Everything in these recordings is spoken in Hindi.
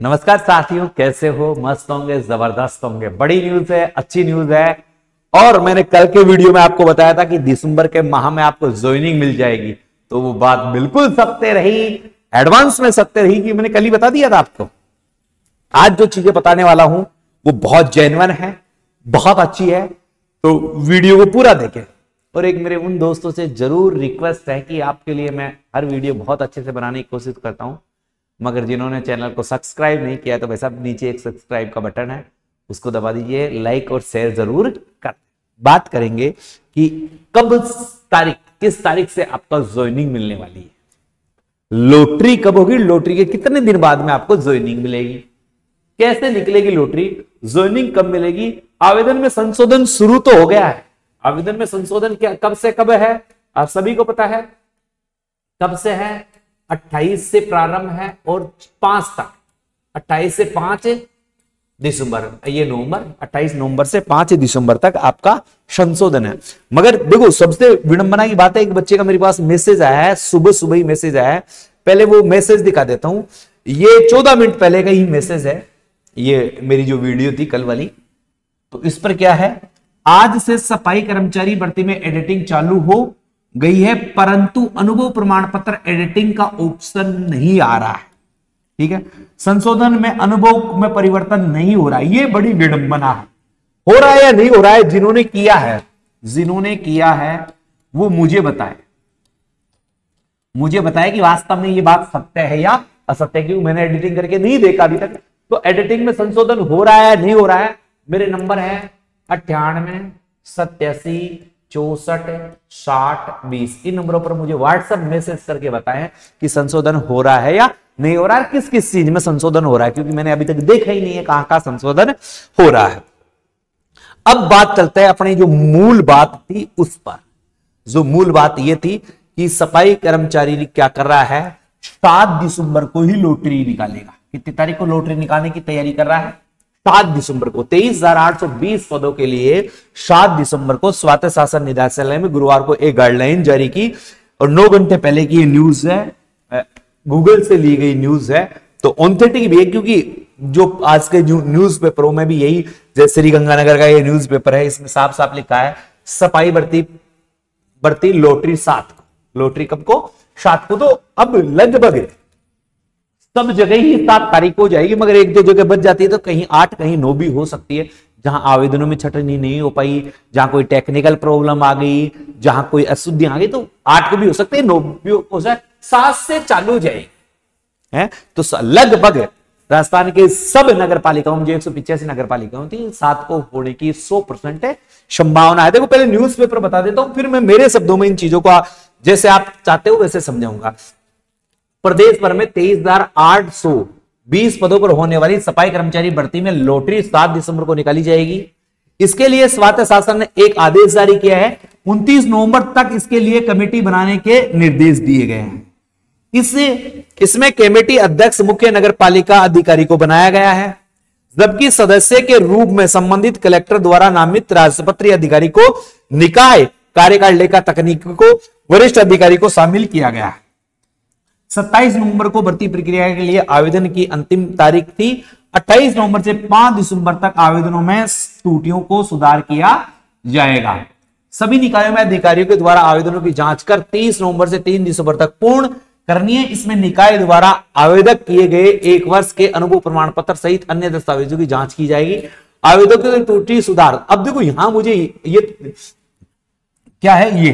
नमस्कार साथियों, कैसे हो? मस्त होंगे, जबरदस्त होंगे। बड़ी न्यूज है, अच्छी न्यूज है। और मैंने कल के वीडियो में आपको बताया था कि दिसंबर के माह में आपको ज्वाइनिंग मिल जाएगी, तो वो बात बिल्कुल सत्य रही, एडवांस में सत्य रही कि मैंने कल ही बता दिया था आपको। आज जो चीजें बताने वाला हूं वो बहुत जेन्युइन है, बहुत अच्छी है, तो वीडियो को पूरा देखें। और एक मेरे उन दोस्तों से जरूर रिक्वेस्ट है कि आपके लिए मैं हर वीडियो बहुत अच्छे से बनाने की कोशिश करता हूं, मगर जिन्होंने चैनल को सब्सक्राइब नहीं किया तो वैसा नीचे एक सब्सक्राइब का बटन है, उसको दबा दीजिए, लाइक और शेयर जरूर कर। बात करेंगे कि किस तारीख से आपका ज्वाइनिंग मिलने वाली है, लॉटरी कब होगी, लॉटरी के कितने दिन बाद में आपको ज्वाइनिंग मिलेगी, कैसे निकलेगी लॉटरी, ज्वाइनिंग कब मिलेगी। आवेदन में संशोधन शुरू तो हो गया है। आवेदन में संशोधन क्या कब से कब है, आप सभी को पता है कब से है। 28 से प्रारंभ है और 5 तक, 28 से 5 दिसंबर, ये नवंबर, 28 नवंबर से 5 दिसंबर तक आपका संशोधन है। मगर देखो, सबसे विडंबना की बात है, एक बच्चे का मेरे पास मैसेज आया है, सुबह सुबह ही मैसेज आया है। पहले वो मैसेज दिखा देता हूं, ये 14 मिनट पहले का ही मैसेज है। ये मेरी जो वीडियो थी कल वाली, तो इस पर क्या है, आज से सफाई कर्मचारी भर्ती में एडिटिंग चालू हो गई है, परंतु अनुभव प्रमाण पत्र एडिटिंग का ऑप्शन नहीं आ रहा है। ठीक है, संशोधन में अनुभव में परिवर्तन नहीं हो रहा है। ये बड़ी विडंबना है। हो रहा है या नहीं हो रहा है, जिन्होंने किया है वो मुझे बताए कि वास्तव में ये बात सत्य है या असत्य, क्योंकि मैंने एडिटिंग करके नहीं देखा अभी तक। तो एडिटिंग में संशोधन हो रहा है नहीं हो रहा है, मेरे नंबर है 98 87 64 60 20। इन नंबरों पर मुझे व्हाट्सएप मैसेज करके बताएं कि संशोधन हो रहा है या नहीं हो रहा है, किस किस चीज में संशोधन हो रहा है, क्योंकि मैंने अभी तक देखा ही नहीं है कहां कहां संशोधन हो रहा है। अब बात चलते हैं अपनी जो मूल बात थी उस पर। जो मूल बात यह थी कि सफाई कर्मचारी क्या कर रहा है, 7 दिसंबर को ही लॉटरी निकालेगा। कितनी तारीख को लॉटरी निकालने की तैयारी कर रहा है? 7 दिसंबर को। 23,820 पदों के लिए 7 दिसंबर को स्वायत्त शासन निदेशालय में गुरुवार को एक गाइडलाइन जारी की, और 9 घंटे पहले की ये न्यूज है, गूगल से ली गई न्यूज है, तो ऑथेंटिक भी है, क्योंकि जो आज के न्यूज पेपरों में भी यही, जैसे श्रीगंगानगर का ये न्यूज पेपर है, इसमें साफ साफ लिखा है सफाई भर्ती लॉटरी 7 को। लॉटरी कब को? 7 को। तो अब लगभग सब जगह ही 7 तारीख हो जाएगी, मगर एक दो जगह बच जाती है, तो कहीं 8 कहीं 9 भी हो सकती है, जहां आवेदनों में छटनी नहीं हो पाई, जहां कोई टेक्निकल प्रॉब्लम आ गई, जहां कोई अशुद्धि आ गई, तो 8 को भी हो सकते हैं, 9 भी हो सकता है, 7 से चालू हो जाएगी है। तो लगभग राजस्थान के सब नगर पालिकाओं में, जो 185 नगर पालिकाओं थी, 7 को होने की 100% संभावना है। देखो, पहले न्यूज पेपर बता देता हूं, फिर मैं मेरे शब्दों में इन चीजों को जैसे आप चाहते हो वैसे समझाऊंगा। प्रदेश भर में 23,820 पदों पर होने वाली सफाई कर्मचारी भर्ती में लॉटरी 7 दिसंबर को निकाली जाएगी। इसके लिए स्वायत्त शासन ने एक आदेश जारी किया है। 29 नवंबर तक इसके लिए कमेटी बनाने के निर्देश दिए गए हैं। इसमें कमेटी अध्यक्ष मुख्य नगर पालिका अधिकारी को बनाया गया है, जबकि सदस्य के रूप में संबंधित कलेक्टर द्वारा नामित राजपत्रित अधिकारी को, निकाय कार्यकाल लेखा तकनीकी को, वरिष्ठ अधिकारी को शामिल किया गया है। 27 नवंबर को भर्ती प्रक्रिया के लिए आवेदन की अंतिम तारीख थी। 28 नवंबर से 5 दिसंबर तक आवेदनों में त्रुटियों को सुधार किया जाएगा। सभी निकायों में अधिकारियों के द्वारा आवेदनों की जांच कर 30 नवंबर से 3 दिसंबर तक पूर्ण करनी है। इसमें निकाय द्वारा आवेदक किए गए 1 वर्ष के अनुभव प्रमाण पत्र सहित अन्य दस्तावेजों की जांच की जाएगी। आवेदकों की त्रुटि सुधार। अब देखो, यहां मुझे ये क्या है, ये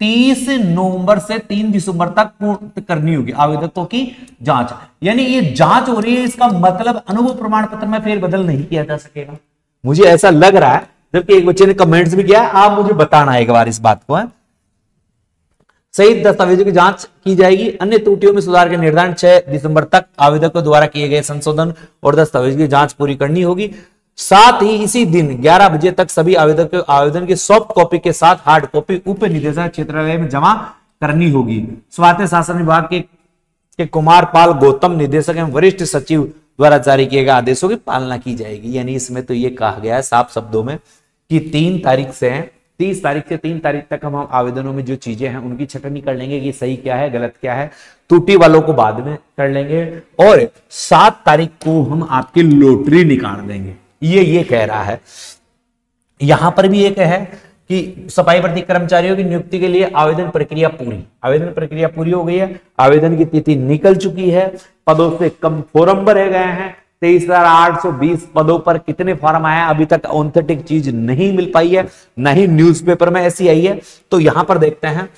30 नवंबर से 3 दिसंबर तक पूर्ण करनी होगी आवेदकों की जांच। यानी ये जांच हो रही है, इसका मतलब अनुभव प्रमाण पत्र में फेरबदल नहीं किया जा सकेगा, मुझे ऐसा लग रहा है। जबकि एक बच्चे ने कमेंट्स भी किया, आप मुझे बताना एक बार इस बात को है। सहित दस्तावेजों की जांच की जाएगी। अन्य त्रुटियों में सुधार के निर्धारण 6 दिसंबर तक आवेदकों द्वारा किए गए संशोधन और दस्तावेज की जांच पूरी करनी होगी। साथ ही इसी दिन 11 बजे तक सभी आवेदकों आवेदन की सॉफ्ट कॉपी के साथ हार्ड कॉपी उप निदेशक क्षेत्रालय में जमा करनी होगी। स्वायत्त शासन विभाग के कुमार पाल गौतम निदेशक एवं वरिष्ठ सचिव द्वारा जारी किए गए आदेशों की पालना की जाएगी। यानी इसमें तो ये कहा गया है साफ शब्दों में कि 3 तारीख से 30 तारीख से 3 तारीख तक हम आवेदनों में जो चीजें हैं उनकी छटनी कर लेंगे कि सही क्या है गलत क्या है, त्रुटि वालों को बाद में कर लेंगे, और 7 तारीख को हम आपकी लॉटरी निकाल देंगे। ये कह रहा है। यहां पर भी एक है कि सफाई भर्ती कर्मचारियों की नियुक्ति के लिए आवेदन प्रक्रिया पूरी हो गई है, आवेदन की तिथि निकल चुकी है, पदों से कम फॉर्म भरे गए हैं। 23,820 पदों पर कितने फॉर्म आए हैं अभी तक ऑथेंटिक चीज नहीं मिल पाई है, ना ही न्यूज़पेपर में ऐसी आई है। तो यहां पर देखते हैं,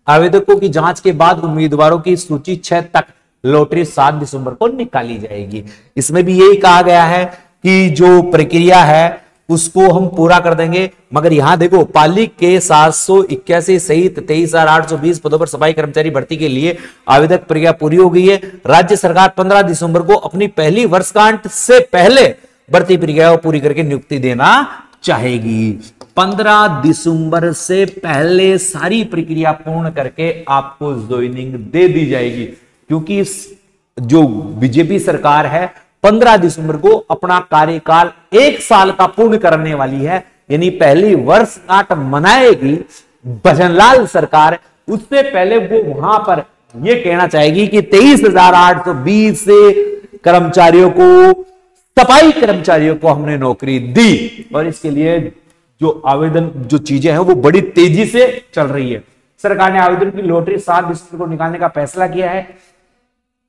आवेदकों की जांच के बाद उम्मीदवारों की सूची 6 तक, लॉटरी 7 दिसंबर को निकाली जाएगी। इसमें भी यही कहा गया है कि जो प्रक्रिया है उसको हम पूरा कर देंगे। मगर यहां देखो, पाली के 781 सहित 23,820 पदों पर सफाई कर्मचारी भर्ती के लिए आवेदक प्रक्रिया पूरी हो गई है। राज्य सरकार 15 दिसंबर को अपनी पहली वर्षगांठ से पहले भर्ती प्रक्रिया पूरी करके नियुक्ति देना चाहेगी। 15 दिसंबर से पहले सारी प्रक्रिया पूर्ण करके आपको ज्वाइनिंग दे दी जाएगी, क्योंकि जो बीजेपी सरकार है 15 दिसंबर को अपना कार्यकाल 1 साल का पूर्ण करने वाली है, यानी पहली वर्षगांठ मनाएगी भजनलाल सरकार। उससे पहले वो वहां पर ये कहना चाहेगी कि 23,820 से कर्मचारियों को, सफाई कर्मचारियों को हमने नौकरी दी। और इसके लिए जो आवेदन, जो चीजें हैं वो बड़ी तेजी से चल रही है। सरकार ने आवेदन की लॉटरी 7 दिसंबर को निकालने का फैसला किया है।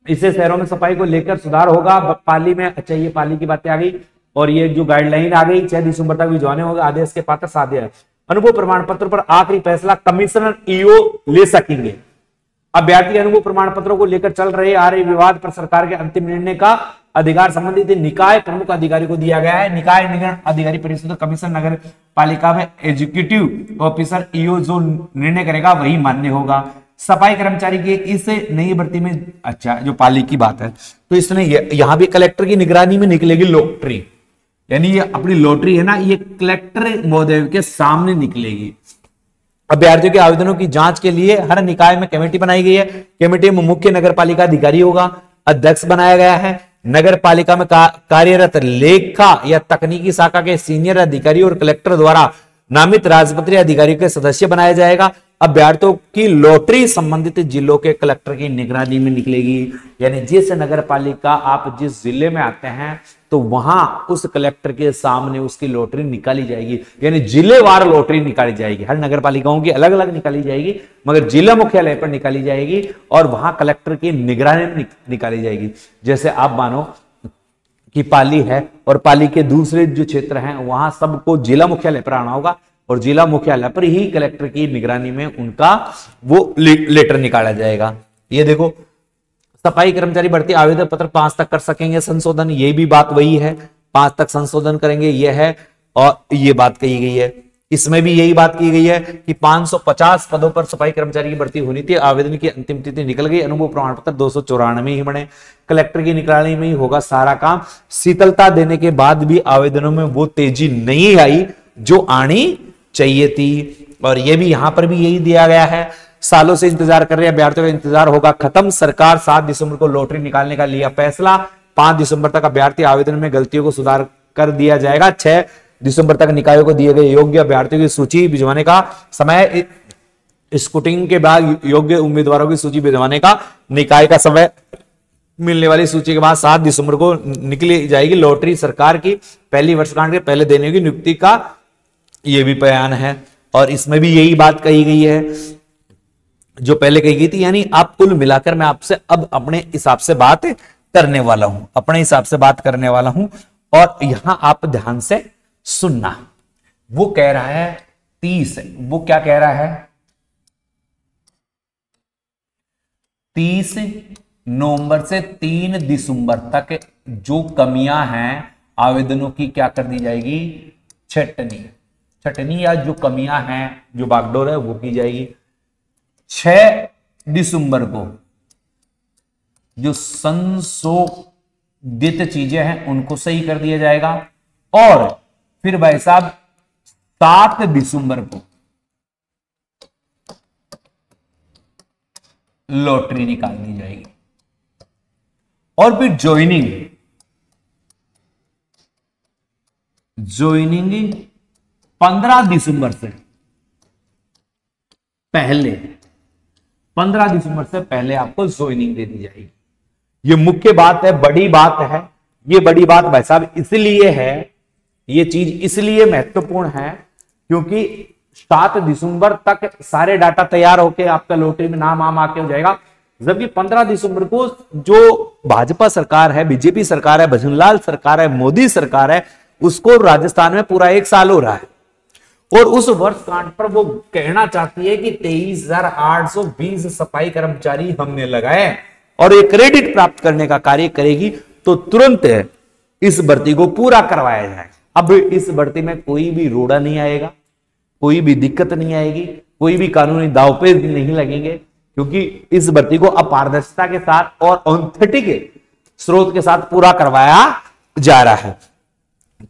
इससे शहरों में सफाई को लेकर सुधार होगा। पाली में, अच्छा ये पाली की बातें आ गई, और ये जो गाइडलाइन आ गई 6 दिसंबर तक भिजवाने होगा आदेश के पात्र साध्य। अनुभव प्रमाण पत्र पर आखिरी फैसला कमिश्नर ईओ ले सकेंगे। अभ्यर्थी अनुभव प्रमाण पत्रों को लेकर चल रहे आ रहे विवाद पर सरकार के अंतिम निर्णय का अधिकार संबंधित निकाय प्रमुख अधिकारी को दिया गया है। निकाय निगरान अधिकारी परिषद कमिश्नर नगर पालिका में एग्जीक्यूटिव ऑफिसर ईओ जो निर्णय करेगा वही मान्य होगा। सफाई कर्मचारी की इस नई भर्ती में, अच्छा जो पाली की बात है, तो इसने यहां भी कलेक्टर की निगरानी में निकलेगी लॉटरी, यानी ये अपनी लॉटरी है ना, ये कलेक्टर महोदय के सामने निकलेगी। अभ्यर्थियों के आवेदनों की जांच के लिए हर निकाय में कमेटी बनाई गई है। कमेटी में मुख्य नगर पालिका अधिकारी होगा, अध्यक्ष बनाया गया है। नगर पालिका में कार्यरत लेखा या तकनीकी शाखा के सीनियर अधिकारी और कलेक्टर द्वारा नामित राजपत्रित अधिकारियों के सदस्य बनाया जाएगा। अभ्यर्थियों की लॉटरी संबंधित जिलों के कलेक्टर की निगरानी में निकलेगी, यानी जिस नगर पालिका आप जिस जिले में आते हैं तो वहां उस कलेक्टर के सामने उसकी लॉटरी निकाली जाएगी, यानी जिलेवार लॉटरी निकाली जाएगी। हर नगर पालिकाओं की अलग अलग निकाली जाएगी, मगर जिला मुख्यालय पर निकाली जाएगी और वहां कलेक्टर की निगरानी में निकाली जाएगी। जैसे आप मानो कि पाली है और पाली के दूसरे जो क्षेत्र हैं वहां सबको जिला मुख्यालय पर आना होगा, और जिला मुख्यालय पर ही कलेक्टर की निगरानी में उनका वो लेटर निकाला जाएगा। ये देखो, सफाई कर्मचारी भर्ती आवेदन पत्र 5 तक कर सकेंगे संशोधन, ये भी बात वही है, 5 तक संशोधन करेंगे ये है, और ये बात कही गई है। इसमें भी यही बात की गई है कि 550 पदों पर सफाई कर्मचारी की भर्ती होनी थी, आवेदन की अंतिम तिथि निकल गई। अनुभव प्रमाण पत्र 294 ही बने, कलेक्टर की निगरानी में ही होगा सारा काम। शीतलता देने के बाद भी आवेदनों में वो तेजी नहीं आई जो आनी चाहिए थी, और ये भी यहां पर भी यही दिया गया है। सालों से इंतजार कर रहे अभ्यर्थियों का इंतजार होगा खत्म। सरकार 7 दिसंबर को लॉटरी निकालने का लिया फैसला। 5 दिसंबर तक अभ्यर्थी आवेदन में गलतियों को सुधार कर दिया जाएगा। 6 दिसंबर तक निकायों को दिए गए योग्य अभ्यर्थियों की सूची भिजवाने का समय, स्क्रूटिनी के बाद योग्य उम्मीदवारों की सूची भिजवाने का निकाय का समय मिलने वाली सूची के बाद 7 दिसंबर को निकली जाएगी लॉटरी। सरकार की पहली वर्षगांठ के पहले देने की नियुक्ति का ये भी बयान है, और इसमें भी यही बात कही गई है जो पहले कही गई थी। यानी आप कुल मिलाकर मैं आपसे अब अपने हिसाब से बात करने वाला हूं, अपने हिसाब से बात करने वाला हूं, और यहां आप ध्यान से सुनना। वो कह रहा है 30, वो क्या कह रहा है, 30 नवंबर से 3 दिसंबर तक जो कमियां हैं आवेदनों की क्या कर दी जाएगी, छटनी या जो कमियां हैं, जो बागडोर है वो की जाएगी। 6 दिसंबर को जो संशोधित चीजें हैं उनको सही कर दिया जाएगा, और फिर भाई साहब 7 दिसंबर को लॉटरी निकाल दी जाएगी, और फिर ज्वाइनिंग 15 दिसंबर से पहले 15 दिसंबर से पहले आपको ज्वाइनिंग दे दी जाएगी। ये मुख्य बात है, बड़ी बात है। ये बड़ी बात भाई साहब इसलिए है, ये चीज इसलिए महत्वपूर्ण है क्योंकि 7 दिसंबर तक सारे डाटा तैयार होके आपका लॉटरी में नाम आके हो जाएगा, जबकि 15 दिसंबर को जो भाजपा सरकार है, बीजेपी सरकार है, भजनलाल सरकार है, मोदी सरकार है, उसको राजस्थान में पूरा 1 साल हो रहा है और उस वर्षगांठ पर वो कहना चाहती है कि 23,820 सफाई कर्मचारी हमने लगाए और ये क्रेडिट प्राप्त करने का कार्य करेगी, तो तुरंत इस भर्ती को पूरा करवाया जाए। अब इस भर्ती में कोई भी रोड़ा नहीं आएगा, कोई भी दिक्कत नहीं आएगी, कोई भी कानूनी दावपेच नहीं लगेंगे, क्योंकि इस भर्ती को अपारदर्शिता के साथ और ऑथेंटिक स्रोत के साथ पूरा करवाया जा रहा है।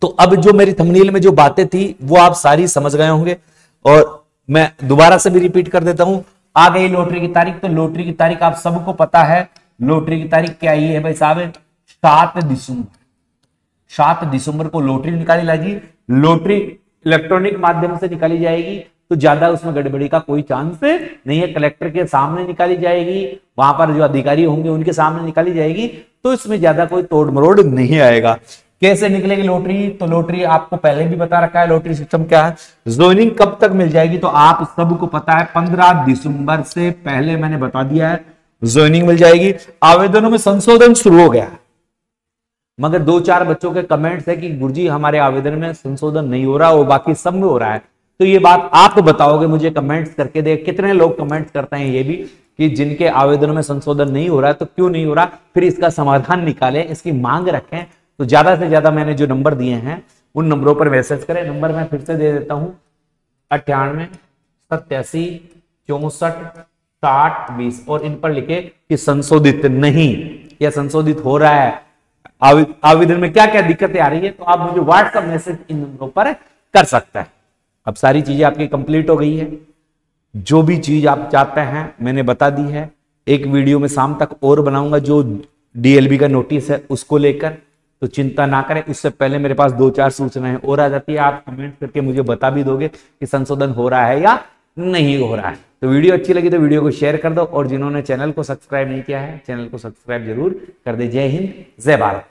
तो अब जो मेरी थंबनेल में जो बातें थी वो आप सारी समझ गए होंगे और मैं दोबारा से भी रिपीट कर देता हूं। आ गई लॉटरी की तारीख, तो लॉटरी की तारीख आप सबको पता है। लॉटरी की तारीख क्या ही है भाई साहब, 7 दिसंबर। 7 दिसंबर को लॉटरी निकाली जाएगी। लॉटरी इलेक्ट्रॉनिक माध्यम से निकाली जाएगी, तो ज्यादा उसमें गड़बड़ी का कोई चांस नहीं है। कलेक्टर के सामने निकाली जाएगी, वहां पर जो अधिकारी होंगे उनके सामने निकाली जाएगी, तो इसमें ज्यादा कोई तोड़ मरोड़ नहीं आएगा। कैसे निकलेगी लॉटरी, तो लॉटरी आपको पहले भी बता रखा है लॉटरी सिस्टम क्या है। ज्वाइनिंग कब तक मिल जाएगी, तो आप सबको पता है 15 दिसंबर से पहले मैंने बता दिया है ज्वाइनिंग मिल जाएगी। आवेदनों में संशोधन शुरू हो गया है, मगर 2-4 बच्चों के कमेंट्स है कि गुरुजी हमारे आवेदन में संशोधन नहीं हो रहा और बाकी सब में हो रहा है। तो ये बात आप बताओगे मुझे कमेंट्स करके, देख कितने लोग कमेंट्स करते हैं ये भी कि जिनके आवेदनों में संशोधन नहीं हो रहा है तो क्यों नहीं हो रहा, फिर इसका समाधान निकालें, इसकी मांग रखें। तो ज्यादा से ज्यादा मैंने जो नंबर दिए हैं उन नंबरों पर मैसेज करें। नंबर मैं फिर से दे देता हूं 98 87 64 60 20 और इन पर लिखे कि संशोधित नहीं या संशोधित हो रहा है, आवेदन में क्या क्या दिक्कतें आ रही है, तो आप मुझे व्हाट्सएप मैसेज इन नंबरों पर कर सकते हैं। अब सारी चीजें आपकी कंप्लीट हो गई है, जो भी चीज आप चाहते हैं मैंने बता दी है। एक वीडियो में शाम तक और बनाऊंगा जो डीएलबी का नोटिस है उसको लेकर, तो चिंता ना करें। उससे पहले मेरे पास 2-4 सूचनाएं और आ जाती है, आप कमेंट करके मुझे बता भी दोगे कि संशोधन हो रहा है या नहीं हो रहा है। तो वीडियो अच्छी लगी तो वीडियो को शेयर कर दो और जिन्होंने चैनल को सब्सक्राइब नहीं किया है चैनल को सब्सक्राइब जरूर कर दे। जय हिंद, जय भारत।